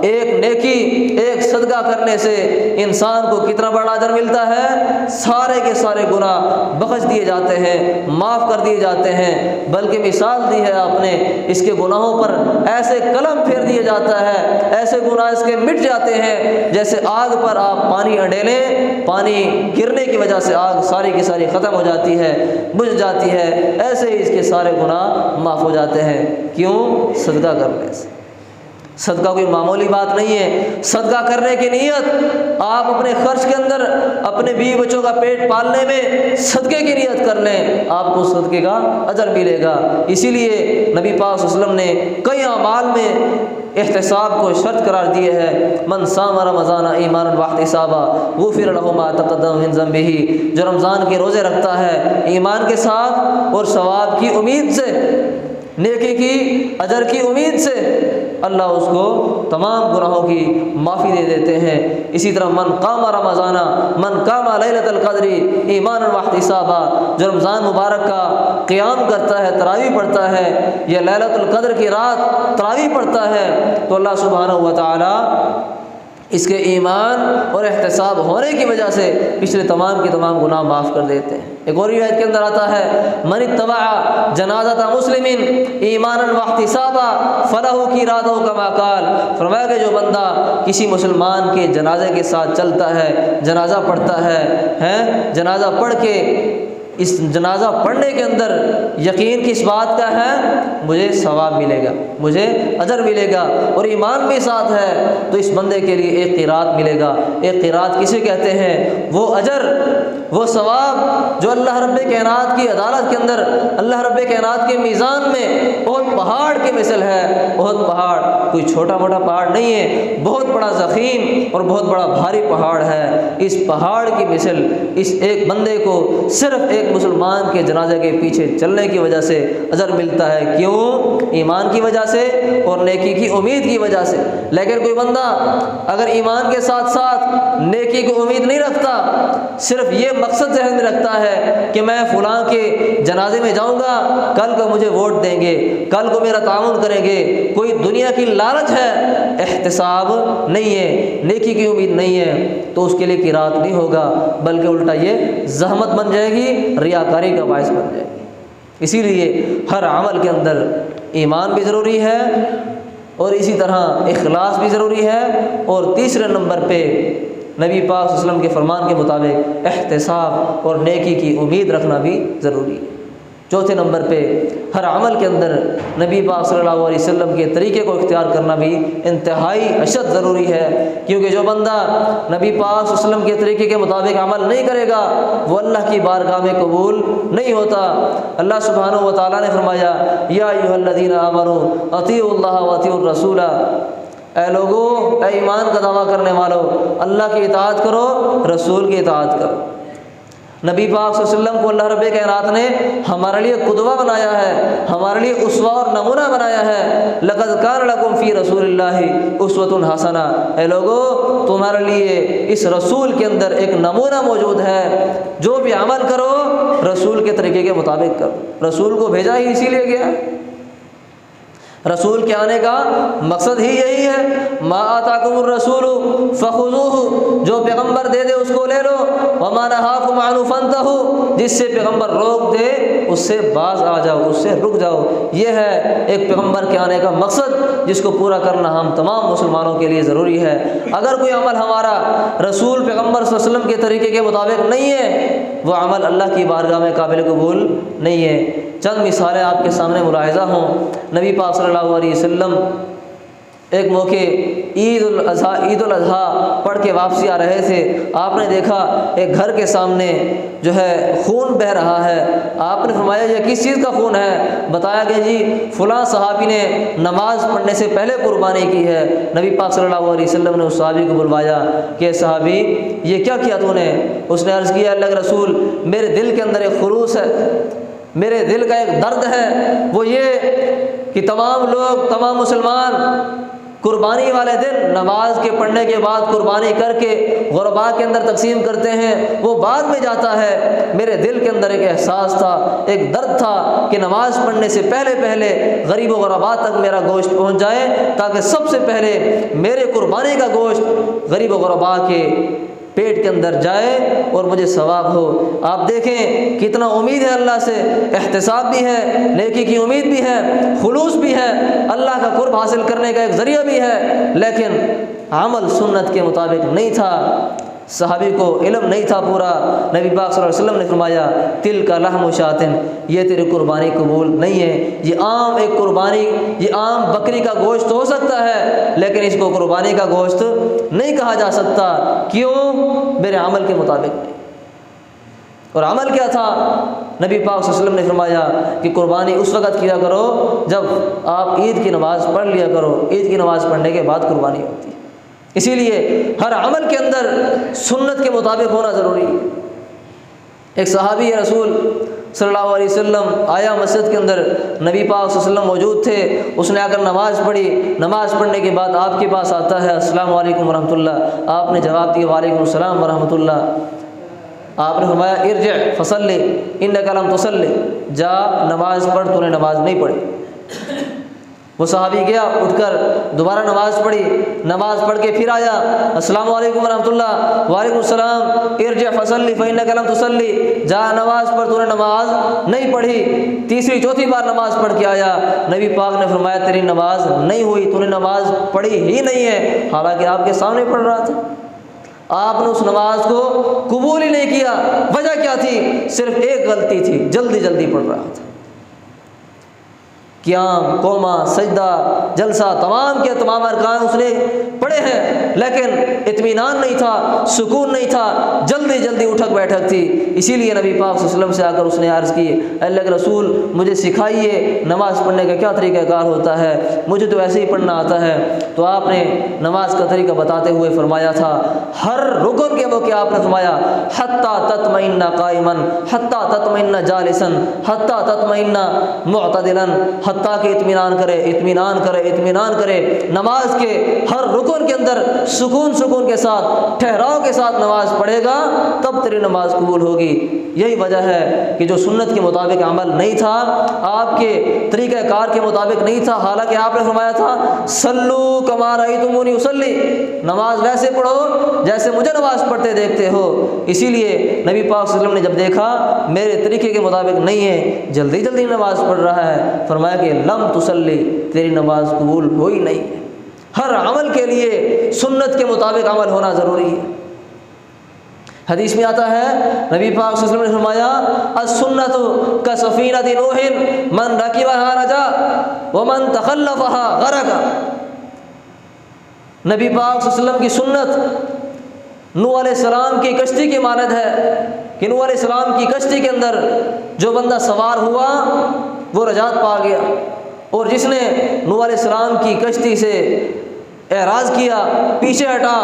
ایک نیکی، ایک صدقہ کرنے سے انسان کو کتنا بڑا اجر ملتا ہے، سارے کے سارے گناہ بخش دیے جاتے ہیں، معاف کر دیے جاتے ہیں، بلکہ مثال دی ہے آپ نے، اس کے گناہوں پر ایسے قلم پھیر دیا جاتا ہے، ایسے گناہ اس کے مٹ جاتے ہیں جیسے آگ پر آپ پانی اڈیلیں، پانی گرنے کی وجہ سے آگ ساری کی ساری ختم ہو جاتی ہے، بجھ جاتی ہے، ایسے ہی اس کے سارے گناہ معاف ہو جاتے ہیں۔ کیوں؟ صدقہ کرنے سے۔ صدقہ کوئی معمولی بات نہیں ہے۔ صدقہ کرنے کی نیت آپ اپنے خرچ کے اندر اپنے بیوی بچوں کا پیٹ پالنے میں صدقے کی نیت کر لیں، آپ کو صدقے کا اجر ملے گا۔ اسی لیے نبی پاک صلی اللہ علیہ وسلم نے کئی اعمال میں احتساب کو شرط قرار دیے ہے۔ من صام رمضان ایمانا واحتسابا غفر له ما تقدم من ذنبه، جو رمضان کے روزے رکھتا ہے ایمان کے ساتھ اور ثواب کی امید سے، نیکی کی اجر کی امید سے، اللہ اس کو تمام گناہوں کی معافی دے دیتے ہیں۔ اسی طرح من قام رمضان من قام لیلۃ القدر ایمانا واحتسابا، جو رمضان مبارک کا قیام کرتا ہے، تراویح پڑھتا ہے، یا لیلۃ القدر کی رات تراویح پڑھتا ہے، تو اللہ سبحانہ و تعالی اس کے ایمان اور احتساب ہونے کی وجہ سے پچھلے تمام کے تمام گناہ معاف کر دیتے ہیں۔ ایک اور روایت کے اندر آتا ہے من اتبع جنازۃ مسلم ایمانا واحتسابا فلہ قیراطہ کما قال، فرمایا کہ جو بندہ کسی مسلمان کے جنازے کے ساتھ چلتا ہے، جنازہ پڑھتا ہے، جنازہ پڑھ کے اس جنازہ پڑھنے کے اندر یقین کس بات کا ہے؟ مجھے ثواب ملے گا، مجھے اجر ملے گا، اور ایمان بھی ساتھ ہے تو اس بندے کے لیے ایک قرات ملے گا۔ ایک قرات کسے کہتے ہیں؟ وہ اجر، وہ ثواب جو اللہ رب کائنات کی عدالت کے اندر، اللہ رب کائنات کے میزان میں بہت پہاڑ کی مثل ہے۔ بہت پہاڑ کوئی چھوٹا موٹا پہاڑ نہیں ہے، بہت بڑا ضخیم اور بہت بڑا بھاری پہاڑ ہے۔ اس پہاڑ کی مثل اس ایک بندے کو صرف ایک مسلمان کے جنازے کے پیچھے چلنے کی وجہ سے اجر ملتا ہے۔ کیوں؟ ایمان کی وجہ سے اور نیکی کی امید کی وجہ سے۔ لیکن کوئی بندہ اگر ایمان کے ساتھ ساتھ نیکی کی امید نہیں رکھتا، صرف یہ مقصد ذہن میں رکھتا ہے کہ میں فلاں کے جنازے میں جاؤں گا، کل کو مجھے ووٹ دیں گے، کل کو میرا تعاون کریں گے، کوئی دنیا کی لالچ ہے، احتساب نہیں ہے، نیکی کی امید نہیں ہے، تو اس کے لیے قرات نہیں ہوگا، بلکہ الٹا یہ زحمت بن جائے گی، ریاکاری کا باعث بن جائے گی۔ اسی لیے ہر عمل کے اندر ایمان بھی ضروری ہے اور اسی طرح اخلاص بھی ضروری ہے، اور تیسرے نمبر پہ نبی پاک صلی اللہ علیہ وسلم کے فرمان کے مطابق احتساب اور نیکی کی امید رکھنا بھی ضروری ہے۔ چوتھے نمبر پہ ہر عمل کے اندر نبی پاک صلی اللہ علیہ وسلم کے طریقے کو اختیار کرنا بھی انتہائی اشد ضروری ہے، کیونکہ جو بندہ نبی پاک صلی اللہ علیہ وسلم کے طریقے کے مطابق عمل نہیں کرے گا وہ اللہ کی بارگاہ میں قبول نہیں ہوتا۔ اللہ سبحانہ و تعالیٰ نے فرمایا یا ایھا الذین آمنوا اطیعوا اللہ واطیعوا الرسول، اے لوگو، اے ایمان کا دعویٰ کرنے والو، اللہ کی اطاعت کرو، رسول کی اطاعت کرو۔ نبی پاک صلی اللہ علیہ وسلم کو اللہ رب کائنات نے ہمارے لیے قدوہ بنایا ہے، ہمارے لیے اسوہ اور نمونہ بنایا ہے۔ لقد کان لکم فی رسول اللہ اسوۃ حسنہ، اے لوگو تمہارے لیے اس رسول کے اندر ایک نمونہ موجود ہے، جو بھی عمل کرو رسول کے طریقے کے مطابق کرو۔ رسول کو بھیجا ہی اسی لیے گیا، رسول کے آنے کا مقصد ہی یہی ہے۔ ما آتاکم الرسول فخذوہ، جو پیغمبر دے دے اس کو لے لو، وما نہاکم عنہ فانتہوا، جس سے پیغمبر روک دے اس سے باز آ جاؤ، اس سے رک جاؤ۔ یہ ہے ایک پیغمبر کے آنے کا مقصد، جس کو پورا کرنا ہم تمام مسلمانوں کے لیے ضروری ہے۔ اگر کوئی عمل ہمارا رسول پیغمبر صلی اللہ علیہ وسلم کے طریقے کے مطابق نہیں ہے، وہ عمل اللہ کی بارگاہ میں قابل قبول نہیں ہے۔ چند مثالیں آپ کے سامنے ملاحظہ ہوں۔ نبی پاک صلی اللہ علیہ وسلم ایک موقع عید الاضحیٰ پڑھ کے واپسی آ رہے تھے، آپ نے دیکھا ایک گھر کے سامنے جو ہے خون بہہ رہا ہے۔ آپ نے فرمایا یہ کس چیز کا خون ہے؟ بتایا کہ جی فلاں صحابی نے نماز پڑھنے سے پہلے قربانی کی ہے۔ نبی پاک صلی اللہ علیہ وسلم نے اس صحابی کو بلوایا کہ صحابی یہ کیا کیا تو نے؟ اس نے عرض کیا اللہ کے رسول، میرے دل کے اندر ایک خلوص ہے، میرے دل کا ایک درد ہے، وہ یہ کہ تمام لوگ، تمام مسلمان قربانی والے دن نماز کے پڑھنے کے بعد قربانی کر کے غرباء کے اندر تقسیم کرتے ہیں، وہ بعد میں جاتا ہے۔ میرے دل کے اندر ایک احساس تھا، ایک درد تھا کہ نماز پڑھنے سے پہلے پہلے غریب و غرباء تک میرا گوشت پہنچ جائے، تاکہ سب سے پہلے میرے قربانی کا گوشت غریب و غرباء کے پیٹ کے اندر جائے اور مجھے ثواب ہو۔ آپ دیکھیں کتنا امید ہے اللہ سے، احتساب بھی ہے، نیکی کی امید بھی ہے، خلوص بھی ہے، اللہ کا قرب حاصل کرنے کا ایک ذریعہ بھی ہے، لیکن عمل سنت کے مطابق نہیں تھا۔ صحابی کو علم نہیں تھا پورا۔ نبی پاک صلی اللہ علیہ وسلم نے فرمایا تلک لحم شاۃ، یہ تیری قربانی قبول نہیں ہے۔ یہ عام ایک قربانی، یہ عام بکری کا گوشت ہو سکتا ہے، لیکن اس کو قربانی کا گوشت نہیں کہا جا سکتا۔ کیوں؟ میرے عمل کے مطابق نہیں۔ اور عمل کیا تھا؟ نبی پاک صلی اللہ علیہ وسلم نے فرمایا کہ قربانی اس وقت کیا کرو جب آپ عید کی نماز پڑھ لیا کرو، عید کی نماز پڑھنے کے بعد قربانی ہوتی ہے۔ اسی لیے ہر عمل کے اندر سنت کے مطابق ہونا ضروری ہے۔ ایک صحابی رسول صلی اللہ علیہ وسلم آیا مسجد کے اندر، نبی پاک صلی اللہ علیہ وسلم موجود تھے، اس نے آ کر نماز پڑھی۔ نماز پڑھنے کے بعد آپ کے پاس آتا ہے السلام علیکم ورحمۃ اللہ، آپ نے جواب دیا وعلیکم السلام ورحمۃ اللہ۔ آپ نے فرمایا ارجع فصلی انک لم تصلی، جا نماز پڑھ، تو نے نماز نہیں پڑھی۔ وہ صحابی گیا، اٹھ کر دوبارہ نماز پڑھی، نماز پڑھ کے پھر آیا السلام علیکم ورحمۃ اللہ، وعلیکم السلام، ارجع فصلی فانک لم تصلی، جا نماز پڑھ، تو نے نماز نہیں پڑھی۔ تیسری چوتھی بار نماز پڑھ کے آیا، نبی پاک نے فرمایا تیری نماز نہیں ہوئی، تو نے نماز پڑھی ہی نہیں ہے، حالانکہ آپ کے سامنے پڑھ رہا تھا۔ آپ نے اس نماز کو قبول ہی نہیں کیا۔ وجہ کیا تھی؟ صرف ایک غلطی تھی، جلدی جلدی پڑھ رہا تھا۔ قیام، قومہ، سجدہ، جلسہ، تمام کے تمام ارکان اس نے پڑھے ہیں، لیکن اطمینان نہیں تھا، سکون نہیں تھا، جلدی جلدی اٹھک بیٹھک تھی۔ اسی لیے نبی پاک صلی اللہ علیہ وسلم سے آ کر اس نے عرض کی، اے اللہ کے رسول مجھے سکھائیے نماز پڑھنے کا کیا طریقہ کار ہوتا ہے، مجھے تو ایسے ہی پڑھنا آتا ہے۔ تو آپ نے نماز کا طریقہ بتاتے ہوئے فرمایا تھا، ہر رکن کے موقع آپ نے فرمایا حتی تطمئن قائما، حتی تطمئن جالسا، حتی تطمئن معتدلا، حتیٰ کہ اطمینان کرے، اطمینان کرے، اطمینان کرے۔ نماز کے ہر رکن کے اندر سکون کے ساتھ، ٹھہراؤ کے ساتھ نماز پڑھے گا، تب تیری نماز قبول ہوگی۔ یہی وجہ ہے کہ جو سنت کے مطابق عمل نہیں تھا، آپ کے طریقہ کار کے مطابق نہیں تھا، حالانکہ آپ نے فرمایا تھا صلو کما رأیتمونی اصلی، نماز ویسے پڑھو جیسے مجھے نماز پڑھتے دیکھتے ہو۔ اسی لیے نبی پاک صلی اللہ علیہ وسلم نے جب دیکھا میرے طریقے کے مطابق نہیں ہے، جلدی جلدی نماز پڑھ رہا ہے، فرمایا کہ لم تصلی، تیری نماز قبول ہوئی نہیں ہے۔ ہر عمل کے لیے سنت کے مطابق عمل ہونا ضروری ہے۔ حدیث میں آتا ہے نبی پاک صلی اللہ علیہ وسلم نے فرمایا السنت کسفینۃ نوح من رکبها نجا ومن تخلفها غرق۔ نبی پاک صلی اللہ علیہ وسلم کی سنت نوح علیہ السلام کی کشتی کی مانند ہے کہ نوح علیہ السلام کی کشتی کے اندر جو بندہ سوار ہوا وہ نجات پا گیا، اور جس نے نوح علیہ السلام کی کشتی سے اعراض کیا، پیچھے ہٹا،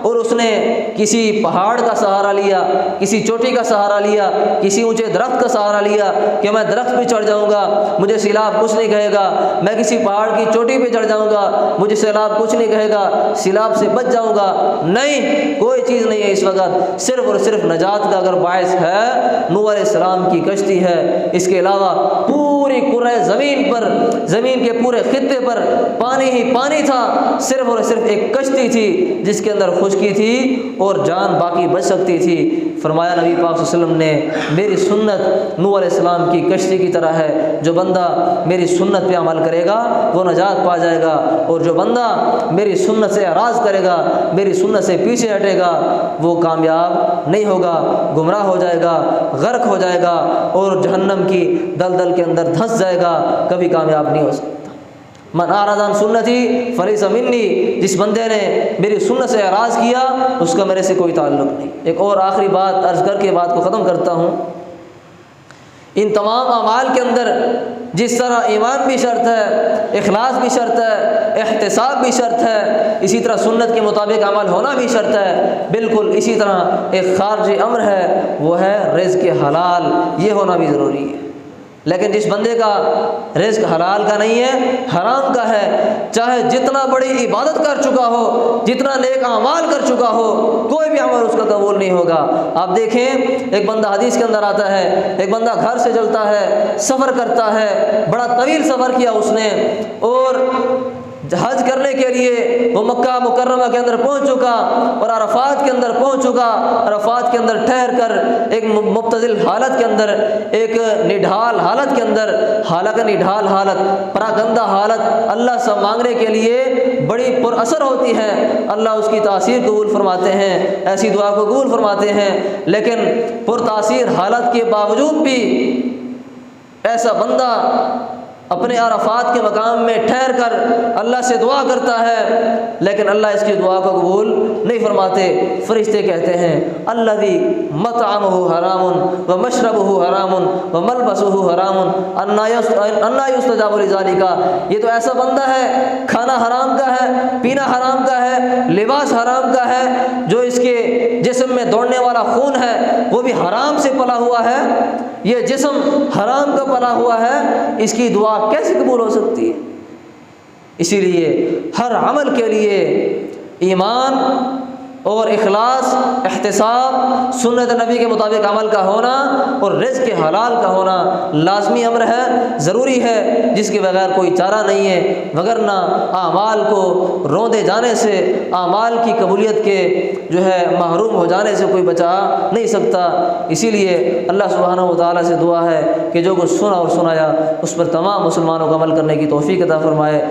اور اس نے کسی پہاڑ کا سہارا لیا، کسی چوٹی کا سہارا لیا، کسی اونچے درخت کا سہارا لیا کہ میں درخت پہ چڑھ جاؤں گا مجھے سیلاب کچھ نہیں کہے گا، میں کسی پہاڑ کی چوٹی پہ چڑھ جاؤں گا مجھے سیلاب کچھ نہیں کہے گا، سیلاب سے بچ جاؤں گا، نہیں، کوئی چیز نہیں ہے اس وقت، صرف اور صرف نجات کا اگر باعث ہے نوح علیہ السلام کی کشتی ہے۔ اس کے علاوہ پوری کرۂ زمین پر، زمین کے پورے خطے پر پانی ہی پانی تھا، صرف اور صرف ایک کشتی تھی جس کے اندر خشکی تھی اور جان باقی بچ سکتی تھی۔ فرمایا نبی پاک صلی اللہ علیہ وسلم نے میری سنت نوح علیہ السلام کی کشتی کی طرح ہے، جو بندہ میری سنت پہ عمل کرے گا وہ نجات پا جائے گا، اور جو بندہ میری سنت سے اعراض کرے گا، میری سنت سے پیچھے ہٹے گا، وہ کامیاب نہیں ہوگا، گمراہ ہو جائے گا، غرق ہو جائے گا، اور جہنم کی دلدل کے اندر دھنس جائے گا، کبھی کامیاب نہیں ہو سکتا۔ من اعرض عن سنتی فلیس منی، جس بندے نے میری سنت سے اعراض کیا اس کا میرے سے کوئی تعلق نہیں۔ ایک اور آخری بات عرض کر کے بات کو ختم کرتا ہوں، ان تمام اعمال کے اندر جس طرح ایمان بھی شرط ہے، اخلاص بھی شرط ہے، احتساب بھی شرط ہے، اسی طرح سنت کے مطابق عمل ہونا بھی شرط ہے، بالکل اسی طرح ایک خارجی امر ہے، وہ ہے رزق حلال، یہ ہونا بھی ضروری ہے۔ لیکن جس بندے کا رزق حلال کا نہیں ہے، حرام کا ہے، چاہے جتنا بڑی عبادت کر چکا ہو، جتنا نیک اعمال کر چکا ہو، کوئی بھی عمل اس کا قبول نہیں ہوگا۔ آپ دیکھیں ایک بندہ حدیث کے اندر آتا ہے، ایک بندہ گھر سے چلتا ہے، سفر کرتا ہے، بڑا طویل سفر کیا اس نے، اور حج کرنے کے لیے وہ مکہ مکرمہ کے اندر پہنچ چکا، اور عرفات کے اندر پہنچ چکا، عرفات کے اندر ٹھہر کر ایک مبتذل حالت کے اندر، ایک نڈھال حالت کے اندر، حالانکہ نڈھال حالت، پراگندہ حالت اللہ سے مانگنے کے لیے بڑی پر اثر ہوتی ہے، اللہ اس کی تاثیر قبول فرماتے ہیں، ایسی دعا کو قبول فرماتے ہیں، لیکن پر تاثیر حالت کے باوجود بھی ایسا بندہ اپنے عرفات کے مقام میں ٹھہر کر اللہ سے دعا کرتا ہے، لیکن اللہ اس کی دعا کو قبول نہیں فرماتے۔ فرشتے کہتے ہیں الذی مطعمہ حرام ومشربہ حرام وملبسہ حرام انا یستجاب لذالک، یہ تو ایسا بندہ ہے کھانا حرام کا ہے، پینا حرام کا ہے، لباس حرام کا ہے، جو اس کے جسم میں دوڑنے والا خون ہے وہ بھی حرام سے پلا ہوا ہے، یہ جسم حرام کا پلا ہوا ہے، اس کی دعا کیسے قبول ہو سکتی ہے؟ اسی لیے ہر عمل کے لیے ایمان اور اخلاص، احتساب، سنت نبی کے مطابق عمل کا ہونا اور رزق حلال کا ہونا لازمی امر ہے، ضروری ہے، جس کے بغیر کوئی چارہ نہیں ہے، وگرنہ اعمال کو روندے جانے سے، اعمال کی قبولیت کے جو ہے محروم ہو جانے سے کوئی بچا نہیں سکتا۔ اسی لیے اللہ سبحانہ و تعالیٰ سے دعا ہے کہ جو کچھ سنا اور سنایا اس پر تمام مسلمانوں کو عمل کرنے کی توفیق عطا فرمائے،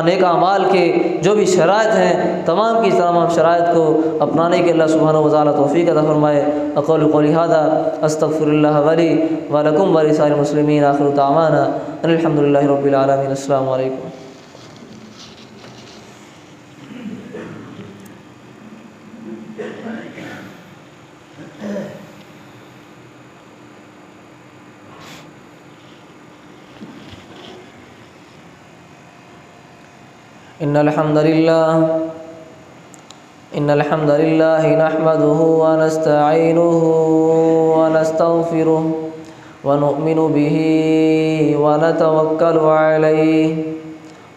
نیک اعمال کے جو بھی شرائط ہیں تمام کی تمام شرائط کو اپنانے کے اللہ سبحانہ و تعالیٰ توفیق عطا فرمائے۔ اقول قولی ھذا استغفر اللہ ولی ولکم ولسائر المسلمین، آخر دعوانا ان الحمد للہ رب العالمین۔ السلام علیکم۔ ان الحمد للہ نحمده ونستعینه ونستغفره ونؤمن به ونتوکل علیہ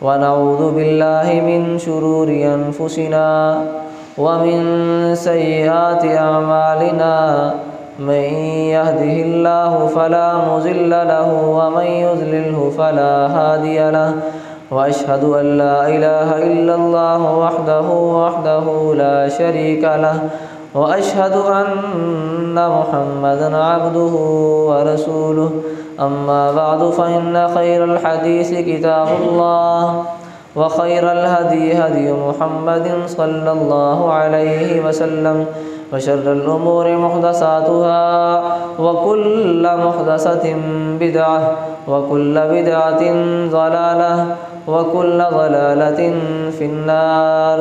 ونعوذ باللہ من شرور انفسنا ومن سیئات اعمالنا، من يهده الله فلا مضل له ومن يضلله فلا هادي له، وأشهد أن لا إله إلا الله وحده لا شريك له، وأشهد أن محمدا عبده ورسوله، أما بعد فإن خير الحديث كتاب الله، وخير الهدي هدي محمد صلى الله عليه وسلم، وشر الأمور محدثاتها، وكل محدثة بدعة، وكل بدعة ضلالة، وكل ضلالة في النار۔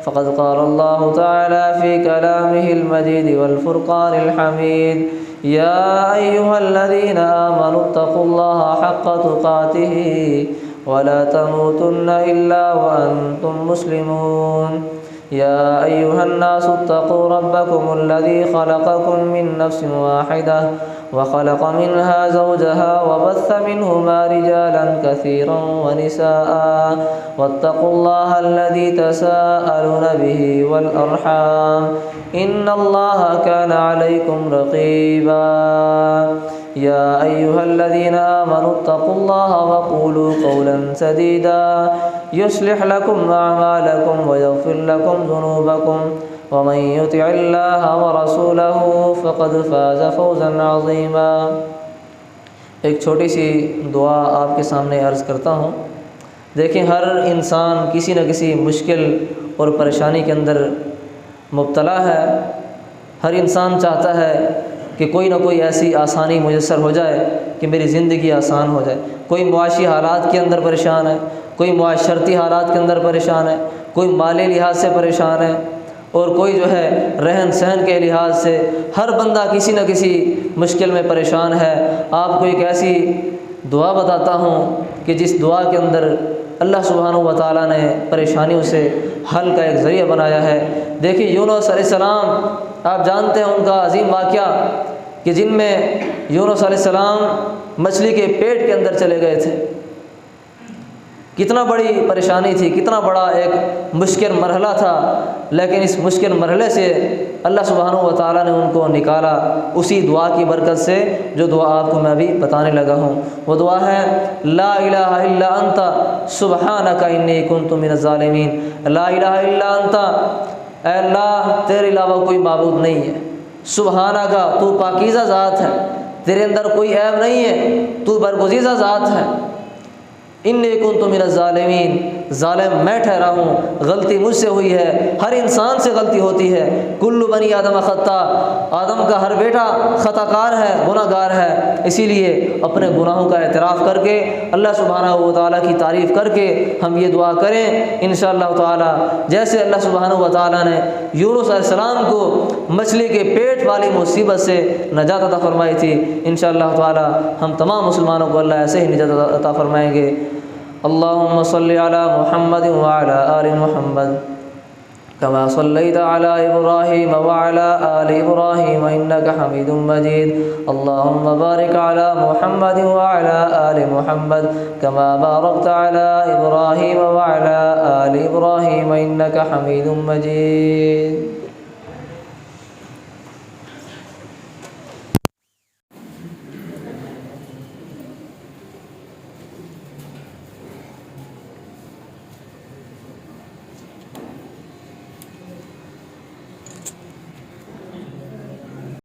فقد قال الله تعالى في كلامه المجيد والفرقان الحميد: يا أيها الذين آمنوا اتقوا الله حق تقاته ولا تموتن إلا وأنتم مسلمون۔ يا أيها الناس اتقوا ربكم الذي خلقكم من نفس واحدة وخلق منها زوجها وبث منهما رجالا كثيرا ونساء، واتقوا الله الذي تساءلون به والأرحام إن الله كان عليكم رقيبا۔ يا أيها الذين آمنوا اتقوا الله وقولوا قولا سديدا يصلح لكم أعمالكم ويغفر لكم ذنوبكم، ومن يطع الله ورسوله فقد فاز فوزا عظيما۔ ایک چھوٹی سی دعا آپ کے سامنے عرض کرتا ہوں۔ دیکھیں، ہر انسان کسی نہ کسی مشکل اور پریشانی کے اندر مبتلا ہے۔ ہر انسان چاہتا ہے کہ کوئی نہ کوئی ایسی آسانی میسر ہو جائے کہ میری زندگی آسان ہو جائے۔ کوئی معاشی حالات کے اندر پریشان ہے، کوئی معاشرتی حالات کے اندر پریشان ہے، کوئی مالی لحاظ سے پریشان ہے، اور کوئی جو ہے رہن سہن کے لحاظ سے۔ ہر بندہ کسی نہ کسی مشکل میں پریشان ہے۔ آپ کو ایک ایسی دعا بتاتا ہوں کہ جس دعا کے اندر اللہ سبحانہ و تعالیٰ نے پریشانیوں سے حل کا ایک ذریعہ بنایا ہے۔ دیکھیے، یونس علیہ السلام، آپ جانتے ہیں ان کا عظیم واقعہ کہ جن میں یونس علیہ السلام مچھلی کے پیٹ کے اندر چلے گئے تھے۔ کتنا بڑی پریشانی تھی، کتنا بڑا ایک مشکل مرحلہ تھا، لیکن اس مشکل مرحلے سے اللہ سبحانہ و تعالیٰ نے ان کو نکالا اسی دعا کی برکت سے، جو دعا آپ کو میں ابھی بتانے لگا ہوں۔ وہ دعا ہے: لا الہ الا انت سبحانک انی کنت من الظالمین۔ لا الہ الا انت، اے اللہ تیرے علاوہ کوئی معبود نہیں ہے۔ سبحانک، تو پاکیزہ ذات ہے، تیرے اندر کوئی عیب نہیں ہے، تو برگزیدہ ذات ہے۔ انی کنت من الظالمین، ظالم میں ٹھہرا ہوں، غلطی مجھ سے ہوئی ہے۔ ہر انسان سے غلطی ہوتی ہے۔ کل بنی آدم خطا، آدم کا ہر بیٹا خطا کار ہے، گناہ گار ہے۔ اسی لیے اپنے گناہوں کا اعتراف کر کے اللہ سبحانہ و تعالیٰ کی تعریف کر کے ہم یہ دعا کریں انشاءاللہ تعالیٰ، جیسے اللہ سبحانہ و تعالیٰ نے یونس علیہ السلام کو مچھلی کے پیٹ والی مصیبت سے نجات عطا فرمائی تھی۔ انشاءاللہ تعالیٰ ہم تمام مسلمانوں کو اللہ ایسے ہی نجات عطا فرمائیں گے۔ اللہم صلی علی محمد وعلی آل محمد كما صليت على إبراهيم وعلى آل إبراهيم إنك حميد مجيد. اللهم بارك على محمد وعلى آل محمد كما باركت على إبراهيم وعلى آل إبراهيم إنك حميد مجيد.